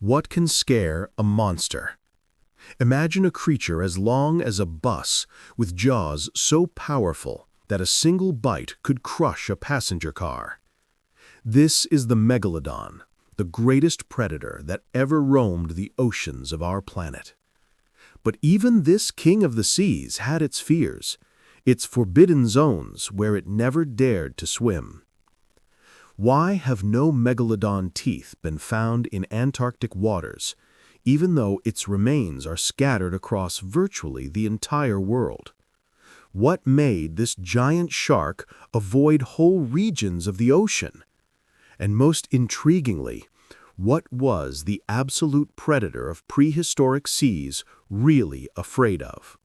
What can scare a monster? Imagine a creature as long as a bus, with jaws so powerful that a single bite could crush a passenger car. This is the Megalodon, the greatest predator that ever roamed the oceans of our planet. But even this king of the seas had its fears, its forbidden zones where it never dared to swim. Why have no Megalodon teeth been found in Antarctic waters, even though its remains are scattered across virtually the entire world? What made this giant shark avoid whole regions of the ocean? And most intriguingly, what was the absolute predator of prehistoric seas really afraid of?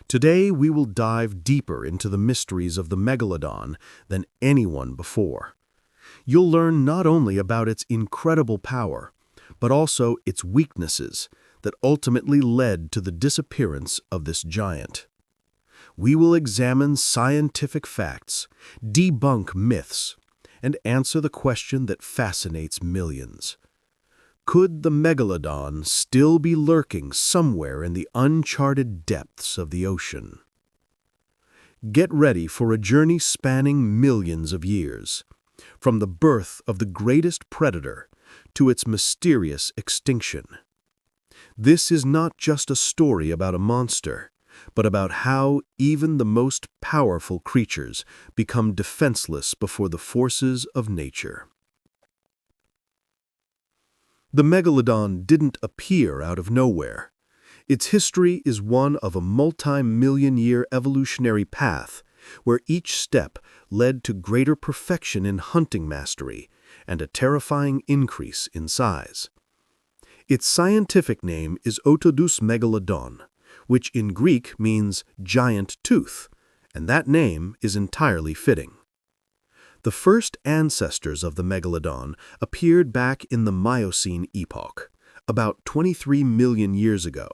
Today we will dive deeper into the mysteries of the Megalodon than anyone before. You'll learn not only about its incredible power, but also its weaknesses that ultimately led to the disappearance of this giant. We will examine scientific facts, debunk myths, and answer the question that fascinates millions. Could the Megalodon still be lurking somewhere in the uncharted depths of the ocean? Get ready for a journey spanning millions of years, from the birth of the greatest predator to its mysterious extinction. This is not just a story about a monster, but about how even the most powerful creatures become defenseless before the forces of nature. The Megalodon didn't appear out of nowhere. Its history is one of a multi-million-year evolutionary path where each step led to greater perfection in hunting mastery and a terrifying increase in size. Its scientific name is Otodus megalodon, which in Greek means giant tooth, and that name is entirely fitting. The first ancestors of the Megalodon appeared back in the Miocene epoch, about 23 million years ago.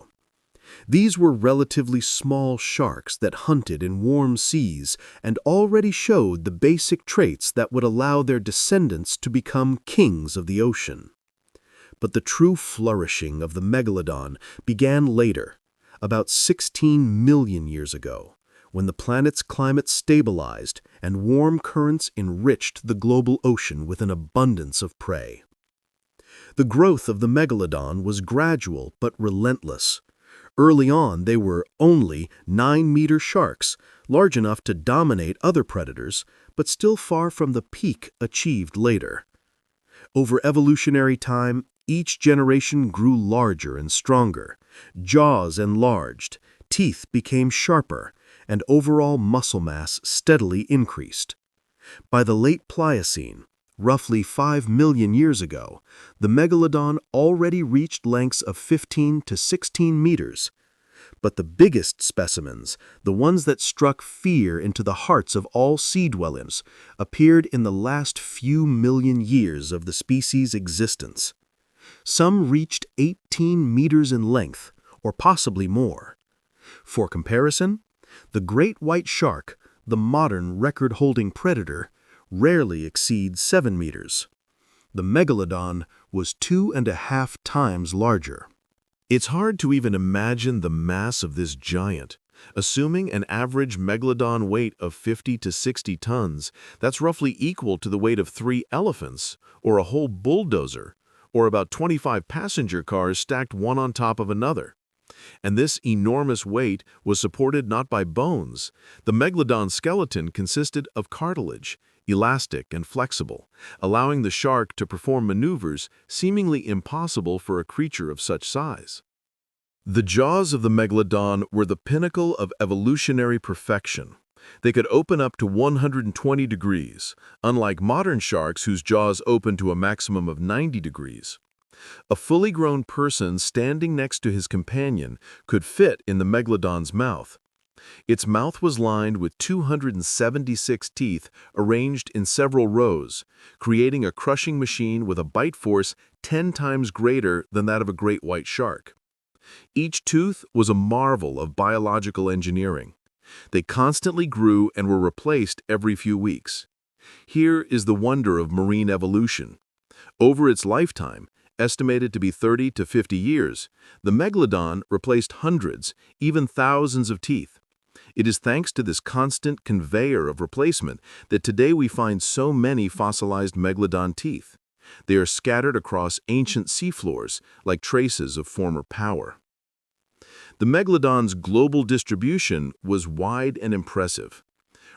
These were relatively small sharks that hunted in warm seas and already showed the basic traits that would allow their descendants to become kings of the ocean. But the true flourishing of the Megalodon began later, about 16 million years ago, when the planet's climate stabilized and warm currents enriched the global ocean with an abundance of prey. The growth of the Megalodon was gradual but relentless. Early on, they were only 9-meter sharks, large enough to dominate other predators, but still far from the peak achieved later. Over evolutionary time, each generation grew larger and stronger. Jaws enlarged, teeth became sharper, and overall muscle mass steadily increased. By the late Pliocene, roughly 5 million years ago, the Megalodon already reached lengths of 15 to 16 meters. But the biggest specimens, the ones that struck fear into the hearts of all sea dwellers, appeared in the last few million years of the species' existence. Some reached 18 meters in length, or possibly more. For comparison, the great white shark, the modern record-holding predator, rarely exceeds 7 meters. The Megalodon was 2.5 times larger. It's hard to even imagine the mass of this giant. Assuming an average Megalodon weight of 50 to 60 tons, that's roughly equal to the weight of 3 elephants, or a whole bulldozer, or about 25 passenger cars stacked one on top of another. And this enormous weight was supported not by bones. The Megalodon skeleton consisted of cartilage, elastic and flexible, allowing the shark to perform maneuvers seemingly impossible for a creature of such size. The jaws of the Megalodon were the pinnacle of evolutionary perfection. They could open up to 120 degrees, unlike modern sharks whose jaws open to a maximum of 90 degrees. A fully grown person standing next to his companion could fit in the Megalodon's mouth. Its mouth was lined with 276 teeth arranged in several rows, creating a crushing machine with a bite force 10 times greater than that of a great white shark. Each tooth was a marvel of biological engineering. They constantly grew and were replaced every few weeks. Here is the wonder of marine evolution. Over its lifetime, Estimated to be 30 to 50 years, the Megalodon replaced hundreds, even thousands of teeth. It is thanks to this constant conveyor of replacement that today we find so many fossilized Megalodon teeth. They are scattered across ancient seafloors like traces of former power. The Megalodon's global distribution was wide and impressive.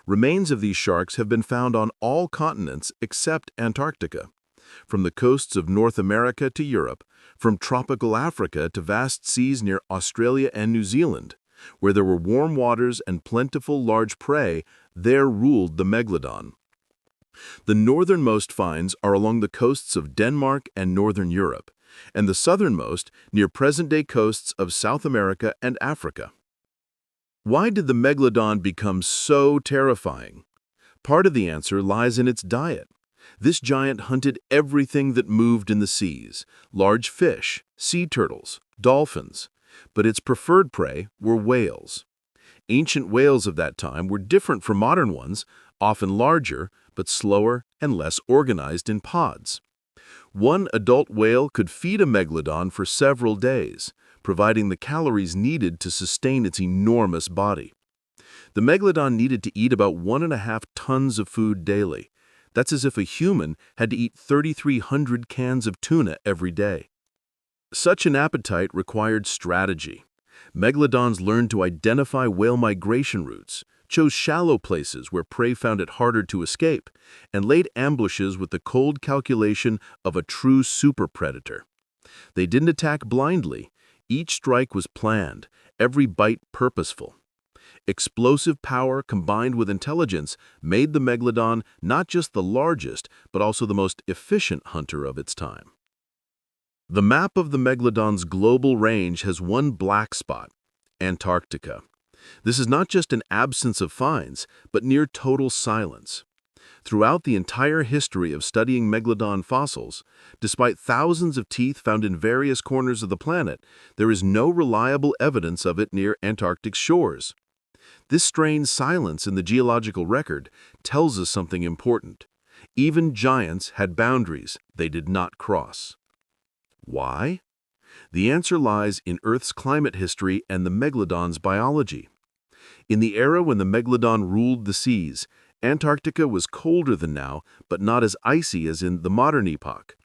Remains of these sharks have been found on all continents except Antarctica. From the coasts of North America to Europe, from tropical Africa to vast seas near Australia and New Zealand, where there were warm waters and plentiful large prey, there ruled the Megalodon. The northernmost finds are along the coasts of Denmark and northern Europe, and the southernmost near present-day coasts of South America and Africa. Why did the Megalodon become so terrifying? Part of the answer lies in its diet. This giant hunted everything that moved in the seas, large fish, sea turtles, dolphins, but its preferred prey were whales. Ancient whales of that time were different from modern ones, often larger, but slower and less organized in pods. One adult whale could feed a Megalodon for several days, providing the calories needed to sustain its enormous body. The Megalodon needed to eat about 1.5 tons of food daily. That's as if a human had to eat 3,300 cans of tuna every day. Such an appetite required strategy. Megalodons learned to identify whale migration routes, chose shallow places where prey found it harder to escape, and laid ambushes with the cold calculation of a true super predator. They didn't attack blindly. Each strike was planned, every bite purposeful. Explosive power combined with intelligence made the Megalodon not just the largest, but also the most efficient hunter of its time. The map of the Megalodon's global range has one black spot: Antarctica. This is not just an absence of finds, but near total silence. Throughout the entire history of studying Megalodon fossils, despite thousands of teeth found in various corners of the planet, there is no reliable evidence of it near Antarctic's shores. This strange silence in the geological record tells us something important. Even giants had boundaries they did not cross. Why? The answer lies in Earth's climate history and the Megalodon's biology. In the era when the Megalodon ruled the seas, Antarctica was colder than now, but not as icy as in the modern epoch.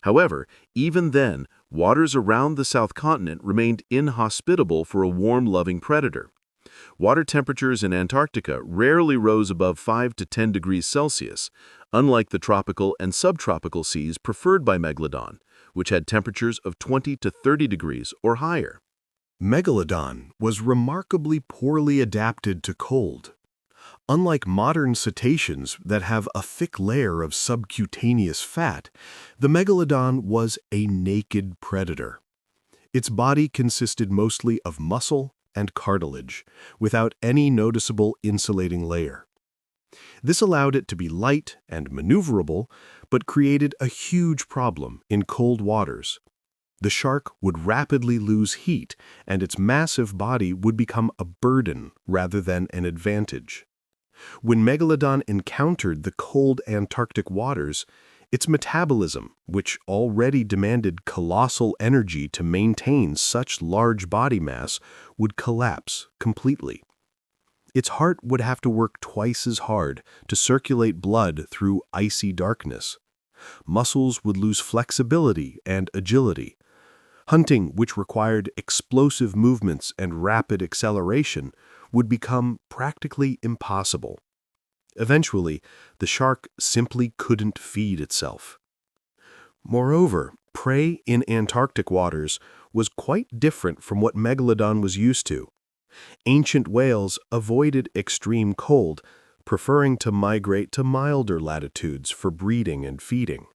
However, even then, waters around the South Continent remained inhospitable for a warm-loving predator. Water temperatures in Antarctica rarely rose above 5 to 10 degrees Celsius, unlike the tropical and subtropical seas preferred by Megalodon, which had temperatures of 20 to 30 degrees or higher. Megalodon was remarkably poorly adapted to cold. Unlike modern cetaceans that have a thick layer of subcutaneous fat, the Megalodon was a naked predator. Its body consisted mostly of muscle and cartilage, without any noticeable insulating layer. This allowed it to be light and maneuverable, but created a huge problem in cold waters. The shark would rapidly lose heat, and its massive body would become a burden rather than an advantage. When Megalodon encountered the cold Antarctic waters, its metabolism, which already demanded colossal energy to maintain such large body mass, would collapse completely. Its heart would have to work twice as hard to circulate blood through icy darkness. Muscles would lose flexibility and agility. Hunting, which required explosive movements and rapid acceleration, would become practically impossible. Eventually, the shark simply couldn't feed itself. Moreover, prey in Antarctic waters was quite different from what Megalodon was used to. Ancient whales avoided extreme cold, preferring to migrate to milder latitudes for breeding and feeding.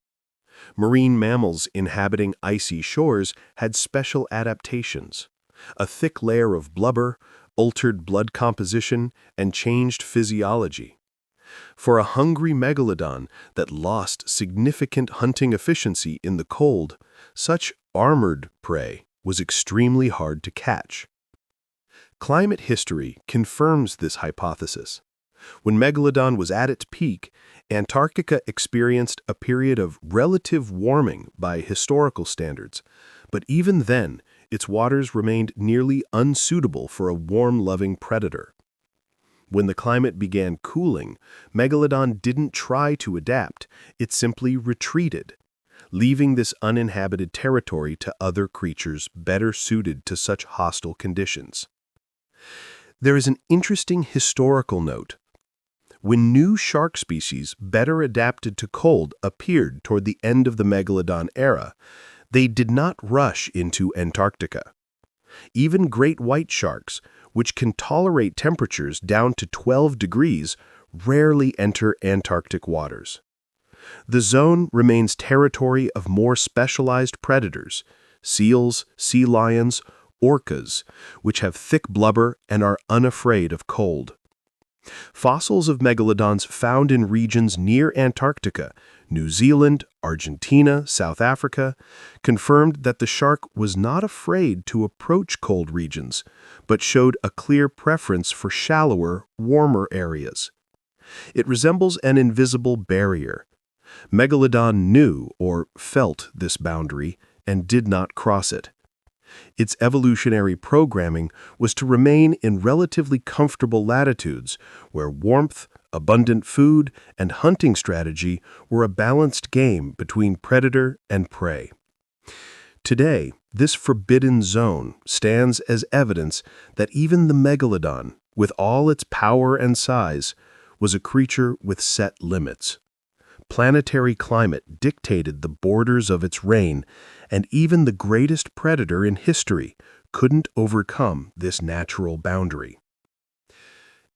Marine mammals inhabiting icy shores had special adaptations: a thick layer of blubber, altered blood composition, and changed physiology. For a hungry Megalodon that lost significant hunting efficiency in the cold, such armored prey was extremely hard to catch. Climate history confirms this hypothesis. When Megalodon was at its peak, Antarctica experienced a period of relative warming by historical standards, but even then, its waters remained nearly unsuitable for a warm-loving predator. When the climate began cooling, Megalodon didn't try to adapt, it simply retreated, leaving this uninhabited territory to other creatures better suited to such hostile conditions. There is an interesting historical note. When new shark species better adapted to cold appeared toward the end of the Megalodon era, they did not rush into Antarctica. Even great white sharks, which can tolerate temperatures down to 12 degrees, rarely enter Antarctic waters. The zone remains territory of more specialized predators, seals, sea lions, orcas, which have thick blubber and are unafraid of cold. Fossils of megalodons found in regions near Antarctica, New Zealand, Argentina, South Africa, confirmed that the shark was not afraid to approach cold regions, but showed a clear preference for shallower, warmer areas. It resembles an invisible barrier. Megalodon knew or felt this boundary and did not cross it. Its evolutionary programming was to remain in relatively comfortable latitudes where warmth, abundant food, and hunting strategy were a balanced game between predator and prey. Today, this forbidden zone stands as evidence that even the megalodon, with all its power and size, was a creature with set limits. Planetary climate dictated the borders of its reign, and even the greatest predator in history couldn't overcome this natural boundary.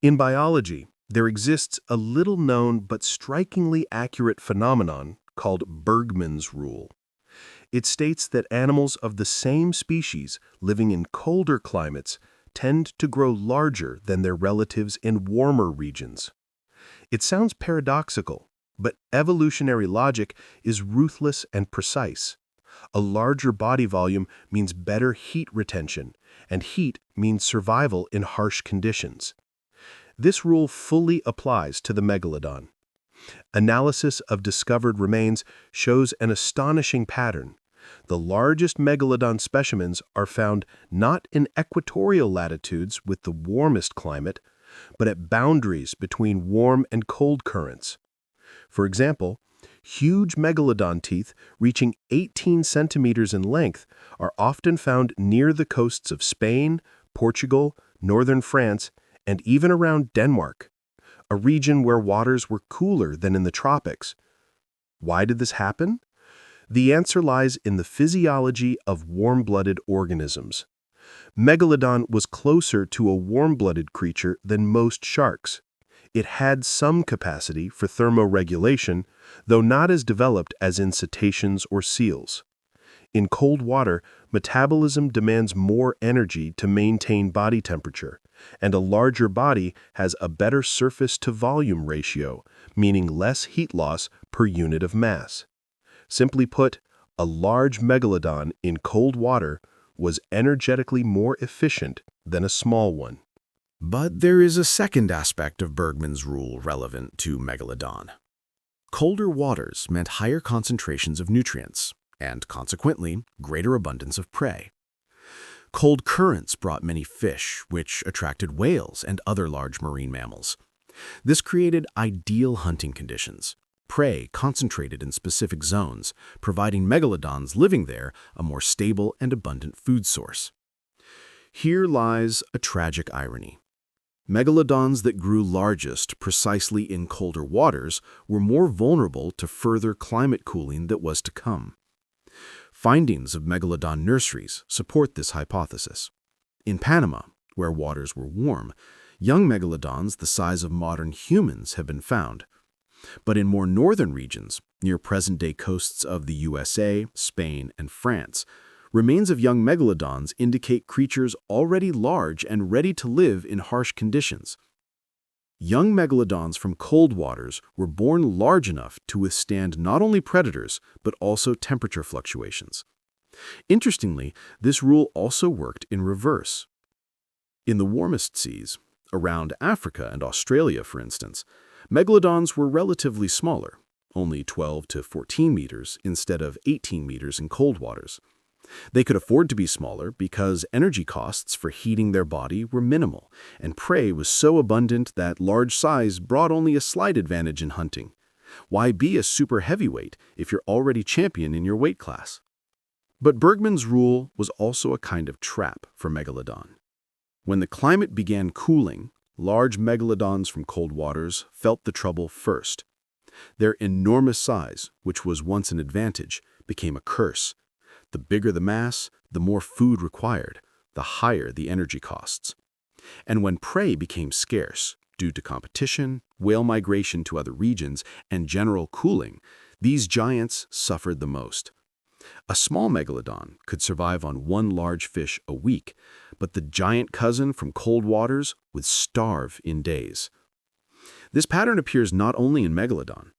In biology, there exists a little-known but strikingly accurate phenomenon called Bergmann's rule. It states that animals of the same species living in colder climates tend to grow larger than their relatives in warmer regions. It sounds paradoxical, but evolutionary logic is ruthless and precise. A larger body volume means better heat retention, and heat means survival in harsh conditions. This rule fully applies to the megalodon. Analysis of discovered remains shows an astonishing pattern. The largest megalodon specimens are found not in equatorial latitudes with the warmest climate, but at boundaries between warm and cold currents. For example, huge megalodon teeth reaching 18 centimeters in length are often found near the coasts of Spain, Portugal, northern France, and even around Denmark, a region where waters were cooler than in the tropics. Why did this happen? The answer lies in the physiology of warm-blooded organisms. Megalodon was closer to a warm-blooded creature than most sharks. It had some capacity for thermoregulation, though not as developed as in cetaceans or seals. In cold water, metabolism demands more energy to maintain body temperature, and a larger body has a better surface-to-volume ratio, meaning less heat loss per unit of mass. Simply put, a large megalodon in cold water was energetically more efficient than a small one. But there is a second aspect of Bergmann's rule relevant to Megalodon. Colder waters meant higher concentrations of nutrients, and consequently, greater abundance of prey. Cold currents brought many fish, which attracted whales and other large marine mammals. This created ideal hunting conditions. Prey concentrated in specific zones, providing megalodons living there a more stable and abundant food source. Here lies a tragic irony. Megalodons that grew largest precisely in colder waters were more vulnerable to further climate cooling that was to come. Findings of megalodon nurseries support this hypothesis. In Panama, where waters were warm, young megalodons the size of modern humans have been found. But in more northern regions, near present-day coasts of the USA, Spain, and France, remains of young megalodons indicate creatures already large and ready to live in harsh conditions. Young megalodons from cold waters were born large enough to withstand not only predators, but also temperature fluctuations. Interestingly, this rule also worked in reverse. In the warmest seas, Around Africa and Australia, for instance, megalodons were relatively smaller, only 12 to 14 meters instead of 18 meters in cold waters. They could afford to be smaller because energy costs for heating their body were minimal, and prey was so abundant that large size brought only a slight advantage in hunting. Why be a super heavyweight if you're already champion in your weight class? But Bergman's rule was also a kind of trap for Megalodon. When the climate began cooling, large megalodons from cold waters felt the trouble first. Their enormous size, which was once an advantage, became a curse. The bigger the mass, the more food required, the higher the energy costs. And when prey became scarce, due to competition, whale migration to other regions, and general cooling, these giants suffered the most. A small megalodon could survive on one large fish a week, but the giant cousin from cold waters would starve in days. This pattern appears not only in Megalodon.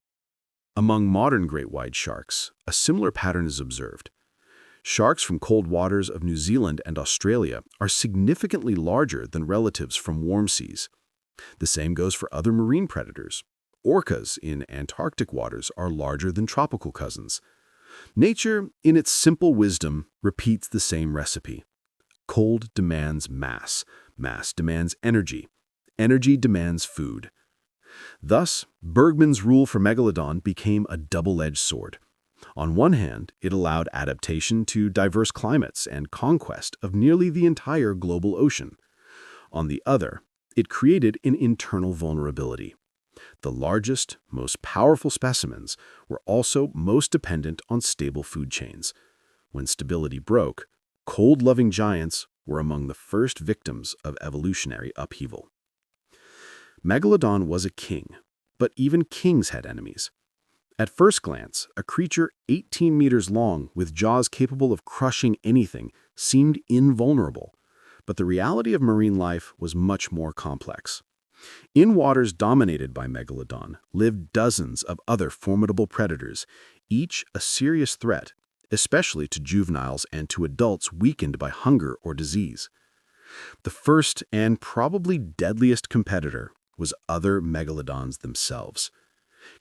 Among modern great white sharks, a similar pattern is observed. Sharks from cold waters of New Zealand and Australia are significantly larger than relatives from warm seas. The same goes for other marine predators. Orcas in Antarctic waters are larger than tropical cousins. Nature, in its simple wisdom, repeats the same recipe. Cold demands mass. Mass demands energy. Energy demands food. Thus, Bergman's rule for Megalodon became a double-edged sword. On one hand, it allowed adaptation to diverse climates and conquest of nearly the entire global ocean. On the other, it created an internal vulnerability. The largest, most powerful specimens were also most dependent on stable food chains. When stability broke, cold-loving giants were among the first victims of evolutionary upheaval. Megalodon was a king, but even kings had enemies. At first glance, a creature 18 meters long with jaws capable of crushing anything seemed invulnerable, but the reality of marine life was much more complex. In waters dominated by Megalodon lived dozens of other formidable predators, each a serious threat, especially to juveniles and to adults weakened by hunger or disease. The first and probably deadliest competitor was other megalodons themselves.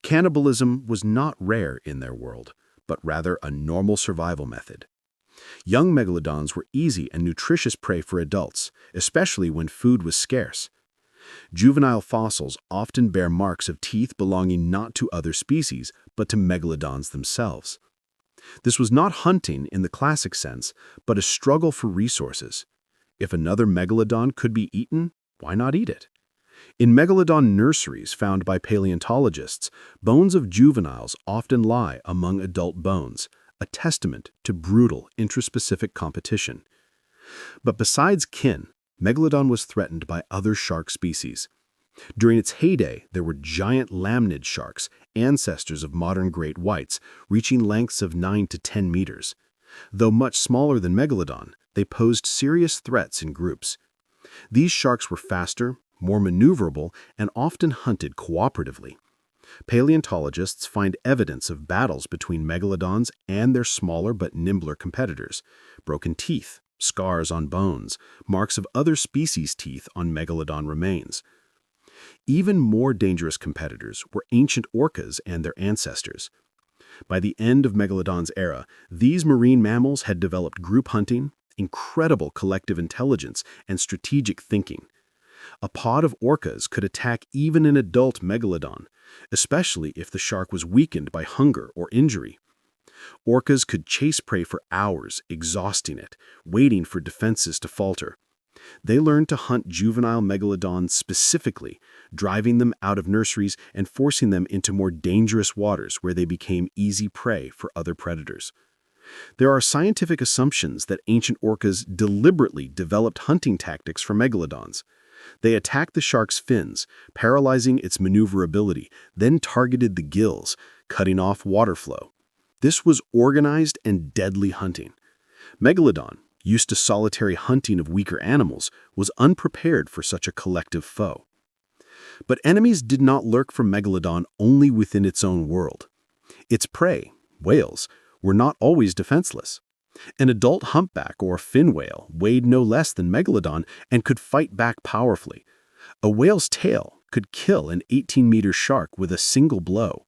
Cannibalism was not rare in their world, but rather a normal survival method. Young megalodons were easy and nutritious prey for adults, especially when food was scarce. Juvenile fossils often bear marks of teeth belonging not to other species, but to megalodons themselves. This was not hunting in the classic sense, but a struggle for resources. If another megalodon could be eaten, why not eat it? In megalodon nurseries found by paleontologists, bones of juveniles often lie among adult bones, a testament to brutal intraspecific competition. But besides kin, Megalodon was threatened by other shark species. During its heyday, there were giant lamnid sharks, ancestors of modern great whites, reaching lengths of 9 to 10 meters. Though much smaller than Megalodon, they posed serious threats in groups. These sharks were faster, more maneuverable, and often hunted cooperatively. Paleontologists find evidence of battles between megalodons and their smaller but nimbler competitors, broken teeth, scars on bones, marks of other species' teeth on megalodon remains. Even more dangerous competitors were ancient orcas and their ancestors. By the end of Megalodon's era, these marine mammals had developed group hunting, incredible collective intelligence, and strategic thinking. A pod of orcas could attack even an adult megalodon, especially if the shark was weakened by hunger or injury. Orcas could chase prey for hours, exhausting it, waiting for defenses to falter. They learned to hunt juvenile megalodons specifically, driving them out of nurseries and forcing them into more dangerous waters where they became easy prey for other predators. There are scientific assumptions that ancient orcas deliberately developed hunting tactics for megalodons. They attacked the shark's fins, paralyzing its maneuverability, then targeted the gills, cutting off water flow. This was organized and deadly hunting. Megalodon, used to solitary hunting of weaker animals, was unprepared for such a collective foe. But enemies did not lurk for Megalodon only within its own world. Its prey, whales, were not always defenseless. An adult humpback or fin whale weighed no less than Megalodon and could fight back powerfully. A whale's tail could kill an 18-meter shark with a single blow.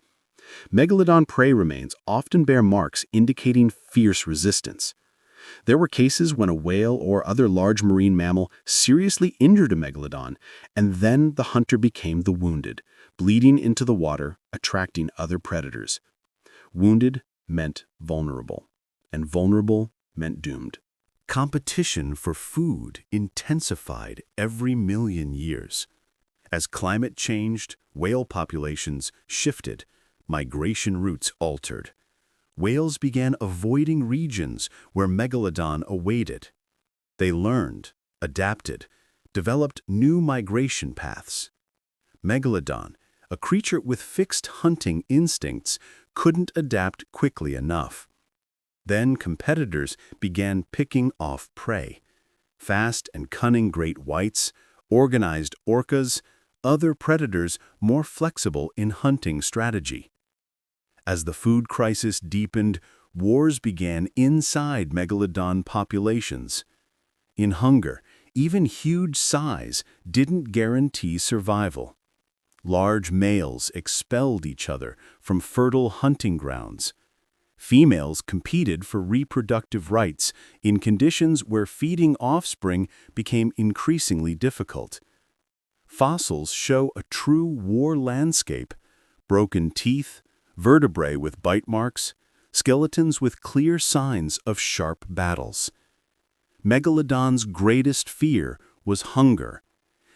Megalodon prey remains often bear marks indicating fierce resistance. There were cases when a whale or other large marine mammal seriously injured a megalodon, and then the hunter became the wounded, bleeding into the water, attracting other predators. Wounded meant vulnerable, and vulnerable meant doomed. Competition for food intensified every million years. As climate changed, whale populations shifted, migration routes altered. Whales began avoiding regions where Megalodon awaited. They learned, adapted, developed new migration paths. Megalodon, a creature with fixed hunting instincts, couldn't adapt quickly enough. Then competitors began picking off prey. Fast and cunning great whites, organized orcas, other predators more flexible in hunting strategy. As the food crisis deepened, wars began inside megalodon populations. In hunger, even huge size didn't guarantee survival. Large males expelled each other from fertile hunting grounds. Females competed for reproductive rights in conditions where feeding offspring became increasingly difficult. Fossils show a true war landscape: broken teeth, vertebrae with bite marks, skeletons with clear signs of sharp battles. Megalodon's greatest fear was hunger,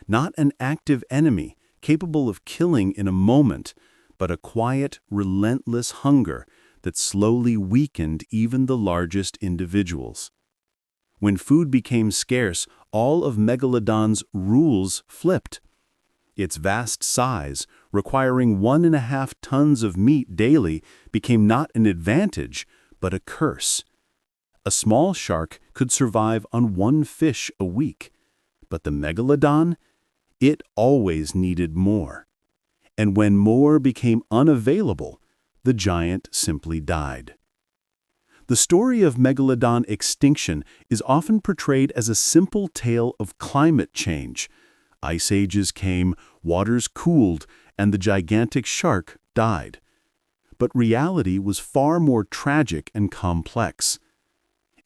not an active enemy capable of killing in a moment, but a quiet, relentless hunger that slowly weakened even the largest individuals. When food became scarce, all of Megalodon's rules flipped. Its vast size, requiring 1.5 tons of meat daily, became not an advantage, but a curse. A small shark could survive on 1 fish a week, but the Megalodon, it always needed more. And when more became unavailable, the giant simply died. The story of Megalodon extinction is often portrayed as a simple tale of climate change. Ice ages came, waters cooled, and the gigantic shark died. But reality was far more tragic and complex.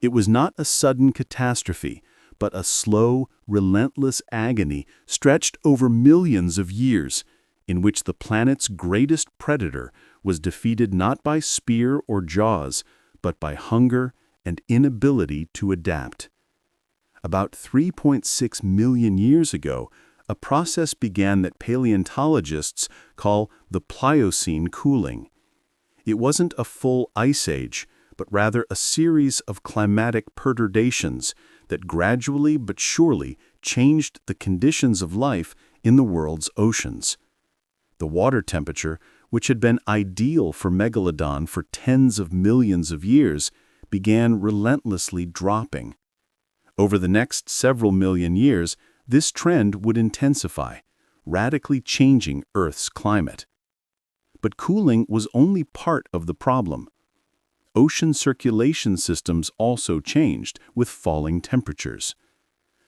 It was not a sudden catastrophe, but a slow, relentless agony stretched over millions of years, in which the planet's greatest predator was defeated not by spear or jaws, but by hunger and inability to adapt. About 3.6 million years ago, a process began that paleontologists call the Pliocene cooling. It wasn't a full ice age, but rather a series of climatic perturbations that gradually but surely changed the conditions of life in the world's oceans. The water temperature, which had been ideal for Megalodon for tens of millions of years, began relentlessly dropping. Over the next several million years, this trend would intensify, radically changing Earth's climate. But cooling was only part of the problem. Ocean circulation systems also changed with falling temperatures.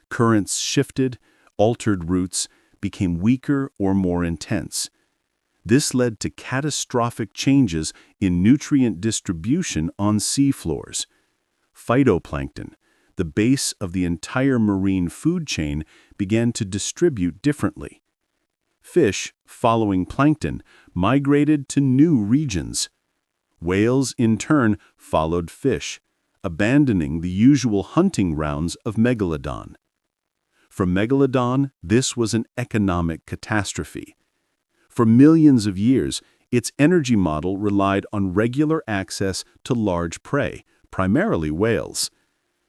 Currents shifted, altered routes, became weaker or more intense. This led to catastrophic changes in nutrient distribution on seafloors. Phytoplankton, the base of the entire marine food chain, began to distribute differently. Fish, following plankton, migrated to new regions. Whales, in turn, followed fish, abandoning the usual hunting grounds of Megalodon. For Megalodon, this was an economic catastrophe. For millions of years, its energy model relied on regular access to large prey, primarily whales.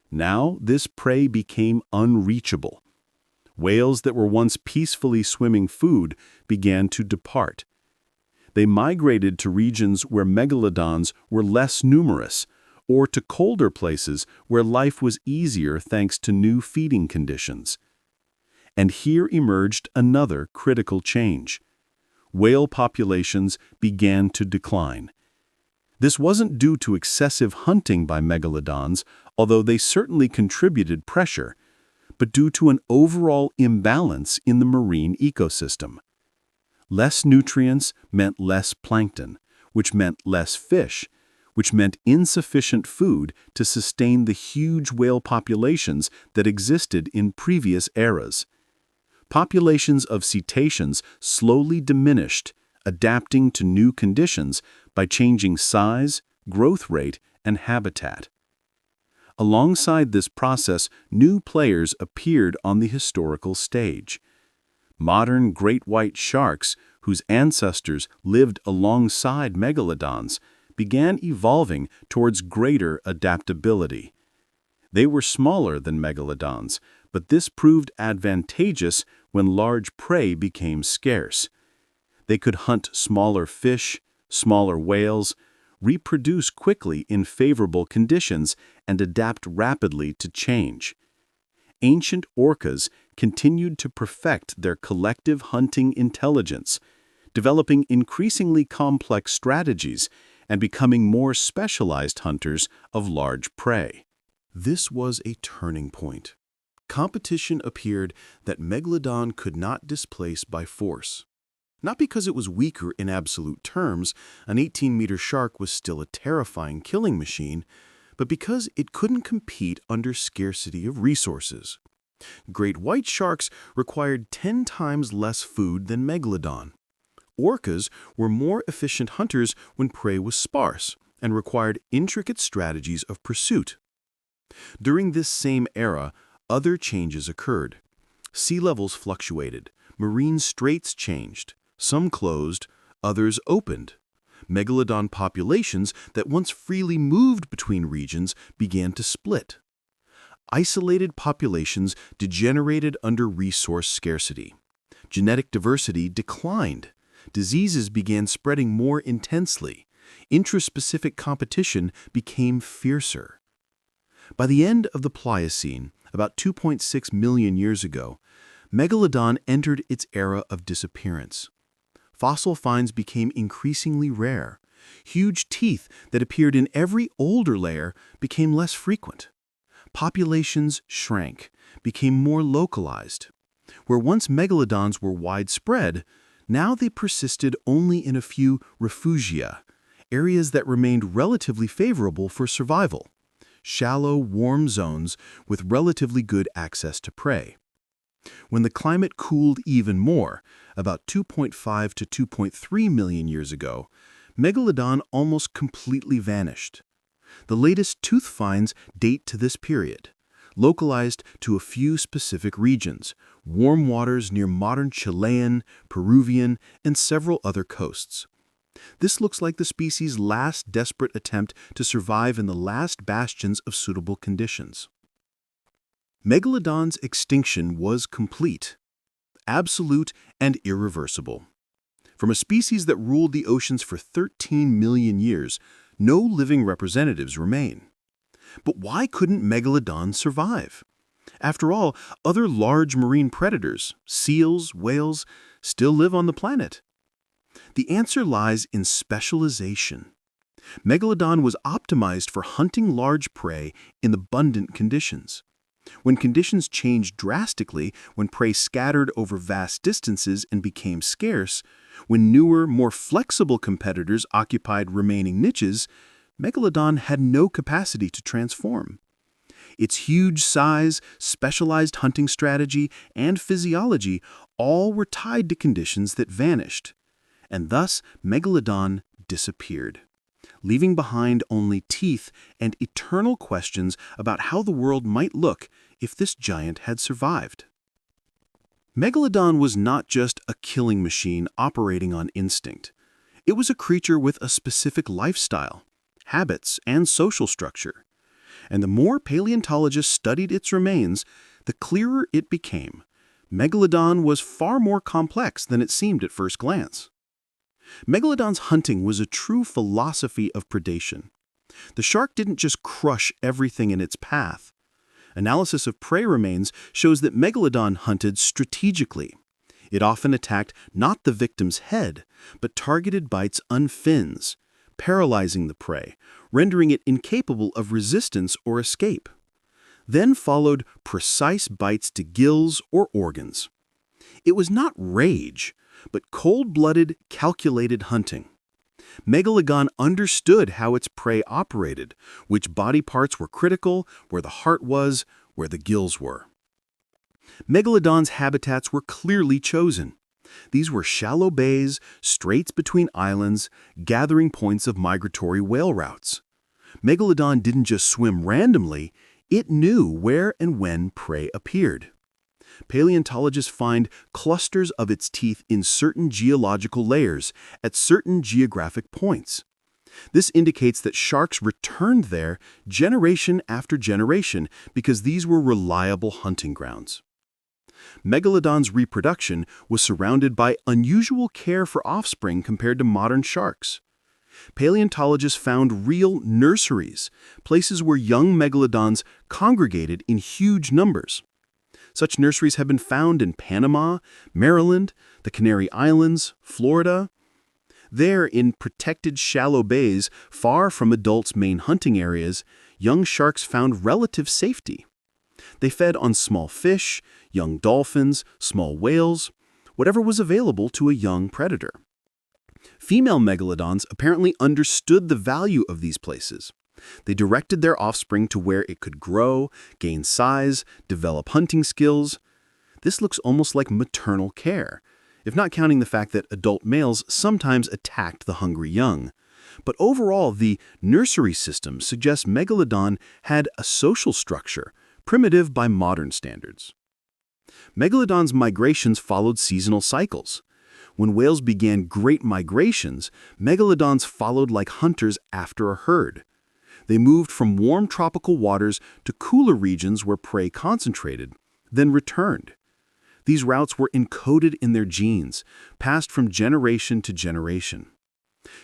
Now, this prey became unreachable. Whales that were once peacefully swimming food began to depart. They migrated to regions where megalodons were less numerous, or to colder places where life was easier thanks to new feeding conditions. And here emerged another critical change. Whale populations began to decline. This wasn't due to excessive hunting by megalodons, although they certainly contributed pressure, but due to an overall imbalance in the marine ecosystem. Less nutrients meant less plankton, which meant less fish, which meant insufficient food to sustain the huge whale populations that existed in previous eras. Populations of cetaceans slowly diminished, adapting to new conditions by changing size, growth rate, and habitat. Alongside this process, new players appeared on the historical stage. Modern great white sharks, whose ancestors lived alongside megalodons, began evolving towards greater adaptability. They were smaller than megalodons, but this proved advantageous when large prey became scarce. They could hunt smaller fish, smaller whales, reproduce quickly in favorable conditions, and adapt rapidly to change. Ancient orcas continued to perfect their collective hunting intelligence, developing increasingly complex strategies and becoming more specialized hunters of large prey. This was a turning point. Competition appeared that Megalodon could not displace by force. Not because it was weaker in absolute terms, an 18-meter shark was still a terrifying killing machine, but because it couldn't compete under scarcity of resources. Great white sharks required 10 times less food than Megalodon. Orcas were more efficient hunters when prey was sparse and required intricate strategies of pursuit. During this same era, other changes occurred. Sea levels fluctuated, marine straits changed, some closed, others opened. Megalodon populations that once freely moved between regions began to split. Isolated populations degenerated under resource scarcity. Genetic diversity declined. Diseases began spreading more intensely. Intraspecific competition became fiercer. By the end of the Pliocene, about 2.6 million years ago, Megalodon entered its era of disappearance. Fossil finds became increasingly rare. Huge teeth that appeared in every older layer became less frequent. Populations shrank, became more localized. Where once megalodons were widespread, now they persisted only in a few refugia, areas that remained relatively favorable for survival, shallow, warm zones with relatively good access to prey. When the climate cooled even more, about 2.5 to 2.3 million years ago, Megalodon almost completely vanished. The latest tooth finds date to this period, localized to a few specific regions, warm waters near modern Chilean, Peruvian, and several other coasts. This looks like the species' last desperate attempt to survive in the last bastions of suitable conditions. Megalodon's extinction was complete, absolute, and irreversible. From a species that ruled the oceans for 13 million years, no living representatives remain. But why couldn't Megalodon survive? After all, other large marine predators, seals, whales, still live on the planet. The answer lies in specialization. Megalodon was optimized for hunting large prey in abundant conditions. When conditions changed drastically, when prey scattered over vast distances and became scarce, when newer, more flexible competitors occupied remaining niches, Megalodon had no capacity to transform. Its huge size, specialized hunting strategy, and physiology all were tied to conditions that vanished. And thus, Megalodon disappeared, leaving behind only teeth and eternal questions about how the world might look if this giant had survived. Megalodon was not just a killing machine operating on instinct. It was a creature with a specific lifestyle, habits, and social structure. And the more paleontologists studied its remains, the clearer it became. Megalodon was far more complex than it seemed at first glance. Megalodon's hunting was a true philosophy of predation. The shark didn't just crush everything in its path. Analysis of prey remains shows that Megalodon hunted strategically. It often attacked not the victim's head, but targeted bites on fins, paralyzing the prey, rendering it incapable of resistance or escape. Then followed precise bites to gills or organs. It was not rage, but cold-blooded, calculated hunting. Megalodon understood how its prey operated, which body parts were critical, where the heart was, where the gills were. Megalodon's habitats were clearly chosen. These were shallow bays, straits between islands, gathering points of migratory whale routes. Megalodon didn't just swim randomly, it knew where and when prey appeared. Paleontologists find clusters of its teeth in certain geological layers at certain geographic points. This indicates that sharks returned there generation after generation because these were reliable hunting grounds. Megalodon's reproduction was surrounded by unusual care for offspring compared to modern sharks. Paleontologists found real nurseries, places where young megalodons congregated in huge numbers. Such nurseries have been found in Panama, Maryland, the Canary Islands, Florida. There, in protected shallow bays far from adults' main hunting areas, young sharks found relative safety. They fed on small fish, young dolphins, small whales, whatever was available to a young predator. Female megalodons apparently understood the value of these places. They directed their offspring to where it could grow, gain size, develop hunting skills. This looks almost like maternal care, if not counting the fact that adult males sometimes attacked the hungry young. But overall, the nursery system suggests Megalodon had a social structure, primitive by modern standards. Megalodon's migrations followed seasonal cycles. When whales began great migrations, megalodons followed like hunters after a herd. They moved from warm tropical waters to cooler regions where prey concentrated, then returned. These routes were encoded in their genes, passed from generation to generation.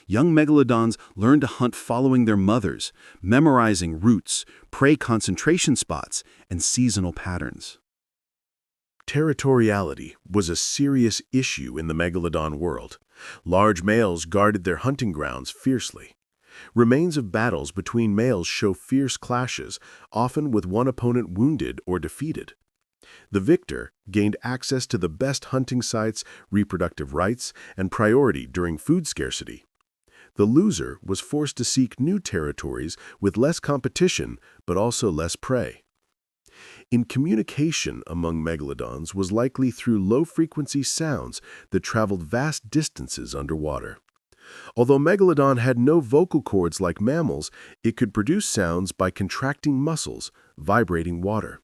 Young megalodons learned to hunt following their mothers, memorizing routes, prey concentration spots, and seasonal patterns. Territoriality was a serious issue in the megalodon world. Large males guarded their hunting grounds fiercely. Remains of battles between males show fierce clashes, often with one opponent wounded or defeated. The victor gained access to the best hunting sites, reproductive rights, and priority during food scarcity. The loser was forced to seek new territories with less competition, but also less prey. In communication among megalodons was likely through low-frequency sounds that traveled vast distances underwater. Although Megalodon had no vocal cords like mammals, it could produce sounds by contracting muscles, vibrating water.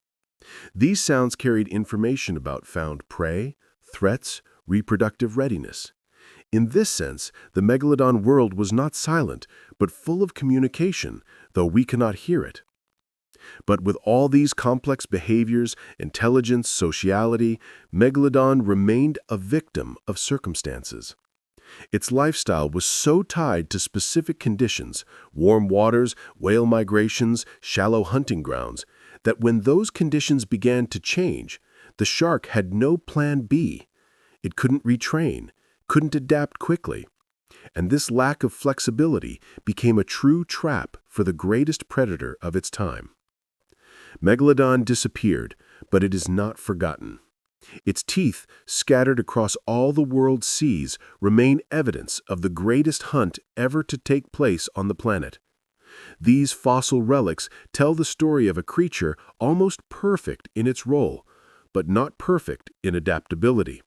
These sounds carried information about found prey, threats, reproductive readiness. In this sense, the Megalodon world was not silent, but full of communication, though we cannot hear it. But with all these complex behaviors, intelligence, sociality, Megalodon remained a victim of circumstances. Its lifestyle was so tied to specific conditions, warm waters, whale migrations, shallow hunting grounds, that when those conditions began to change, the shark had no plan B. It couldn't retrain, couldn't adapt quickly. And this lack of flexibility became a true trap for the greatest predator of its time. Megalodon disappeared, but it is not forgotten. Its teeth, scattered across all the world's seas, remain evidence of the greatest hunt ever to take place on the planet. These fossil relics tell the story of a creature almost perfect in its role, but not perfect in adaptability.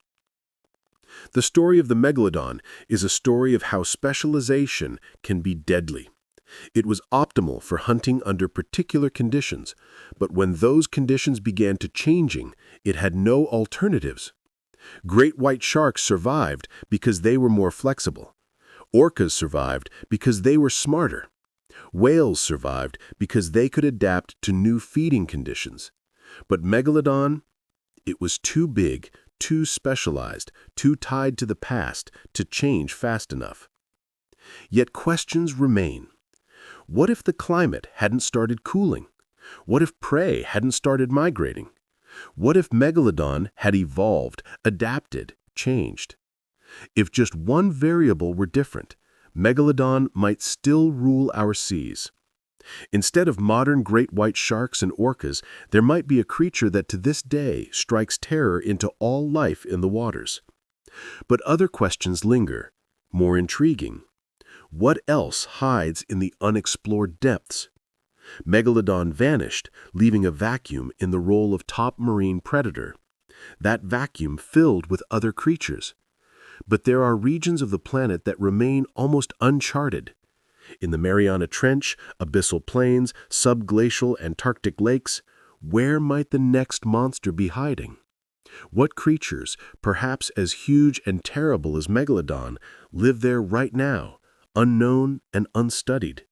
The story of the Megalodon is a story of how specialization can be deadly. It was optimal for hunting under particular conditions, but when those conditions began to changing, it had no alternatives. Great white sharks survived because they were more flexible. Orcas survived because they were smarter. Whales survived because they could adapt to new feeding conditions. But Megalodon, it was too big, too specialized, too tied to the past to change fast enough. Yet questions remain. What if the climate hadn't started cooling? What if prey hadn't started migrating? What if Megalodon had evolved, adapted, changed? If just one variable were different, Megalodon might still rule our seas. Instead of modern great white sharks and orcas, there might be a creature that to this day strikes terror into all life in the waters. But other questions linger, more intriguing. What else hides in the unexplored depths? Megalodon vanished, leaving a vacuum in the role of top marine predator. That vacuum filled with other creatures. But there are regions of the planet that remain almost uncharted. In the Mariana Trench, abyssal plains, subglacial Antarctic lakes, where might the next monster be hiding? What creatures, perhaps as huge and terrible as Megalodon, live there right now, unknown and unstudied?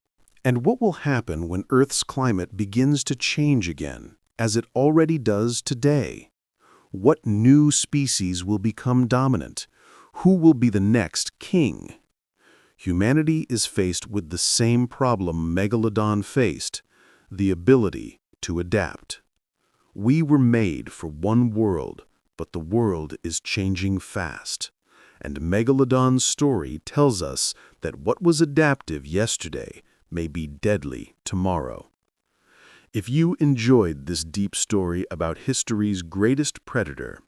And what will happen when Earth's climate begins to change again, as it already does today? What new species will become dominant? Who will be the next king? Humanity is faced with the same problem Megalodon faced, the ability to adapt. We were made for one world, but the world is changing fast. And Megalodon's story tells us that what was adaptive yesterday may be deadly tomorrow. If you enjoyed this deep story about history's greatest predator,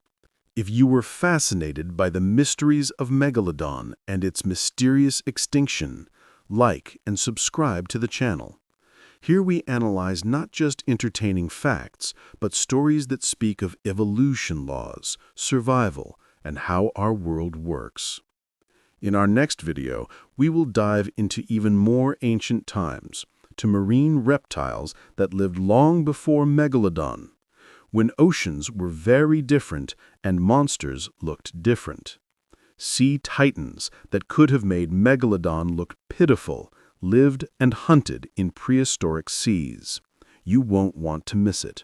if you were fascinated by the mysteries of Megalodon and its mysterious extinction, like and subscribe to the channel. Here we analyze not just entertaining facts, but stories that speak of evolution laws, survival, and how our world works. In our next video, we will dive into even more ancient times, to marine reptiles that lived long before Megalodon, when oceans were very different and monsters looked different. Sea titans that could have made Megalodon look pitiful lived and hunted in prehistoric seas. You won't want to miss it.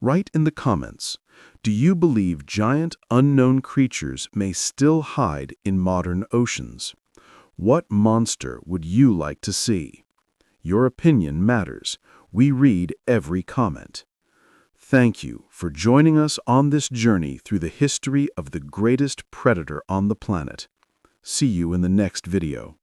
Write in the comments, do you believe giant unknown creatures may still hide in modern oceans? What monster would you like to see? Your opinion matters. We read every comment. Thank you for joining us on this journey through the history of the greatest predator on the planet. See you in the next video.